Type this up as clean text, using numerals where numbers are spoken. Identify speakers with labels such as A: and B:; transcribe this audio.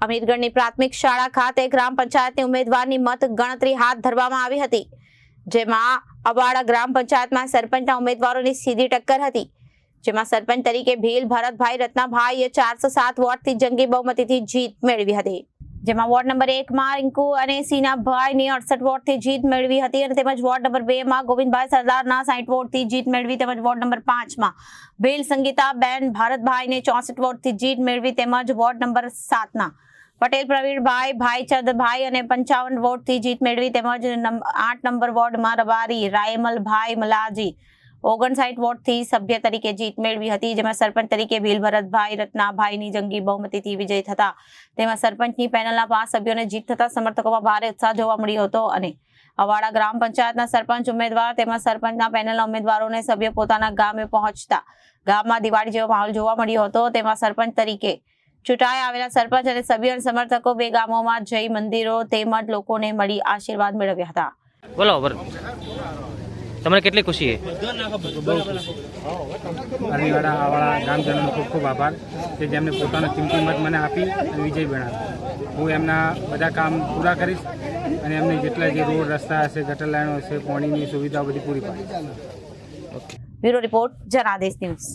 A: અમીરગઢની પ્રાથમિક શાળા ખાતે ગ્રામ પંચાયતની ઉમેદવારની મત ગણતરી હાથ ધરવામાં આવી હતી, જેમાં અવાડા ગ્રામ પંચાયતમાં સરપંચના ઉમેદવારોની સીધી ટક્કર હતી, જેમાં સરપંચ તરીકે ભીલ ભરતભાઈ રત્નાભાઈએ 407 વોટથી જંગી બહુમતીથી જીત મેળવી હતી, જેમાં વોર્ડ નંબર 1 માં રિંકુ અને સીનાભાઈની 68 વોટથી જીત મેળવી હતી અને તેમજ વોર્ડ નંબર 2 માં ગોવિંદભાઈ સરદારના 60 વોટથી જીત મેળવી, તેમજ વોર્ડ નંબર 5 માં ભીલ સંગીતાબેન ભારતભાઈને 64 વોટથી જીત મેળવી, તેમજ વોર્ડ નંબર 7 ના પટેલ પ્રવીણભાઈ ભાઈચંદભાઈ અને 55 વોટથી જીત મેળવી, તેમજ 8 નંબર વોર્ડમાં રબારી રાયમલભાઈ મલાજી 59 વોટથી સભ્ય તરીકે જીત મેળવી હતી, જેમાં સરપંચ તરીકે ભીલ ભરતભાઈ રત્નાભાઈની જંગી બહુમતીથી વિજય થતા તેમાં સરપંચની પેનલના 5 સભ્યોને જીત થતા સમર્થકોમાં ભારે ઉત્સાહ જોવા મળ્યો હતો અને અવાડા ગ્રામ પંચાયતના સરપંચ ઉમેદવાર તેમજ સરપંચના પેનલના ઉમેદવારોને સભ્યો પોતાના ગામે પહોંચતા ગામમાં દિવાળી જેવો માહોલ જોવા મળ્યો હતો, તેમાં સરપંચ તરીકે ચૂંટાઈ આવેલા સરપંચ અને સભ્યો અને સમર્થકો બે ગામોમાં જઈ મંદિરો તેમજ લોકોને મળી આશીર્વાદ મેળવ્યા હતા।
B: બોલો તમને કેટલી ખુશી છે?
C: અરણીવાડા આવાળા ગ્રામજનોનો ખૂબ ખૂબ આભાર કે જેમને પોતાનો કિંમતી મત મને આપી અને વિજય બનાવ્યો। હું એમના બધા કામ પૂરા કરીશ અને એમને જેટલા જે રોડ રસ્તા હશે, ગટર લાઈનો હશે, પાણીની સુવિધાઓ બધી પૂરી પાડીશ।
A: Bureau report, Janadesh news.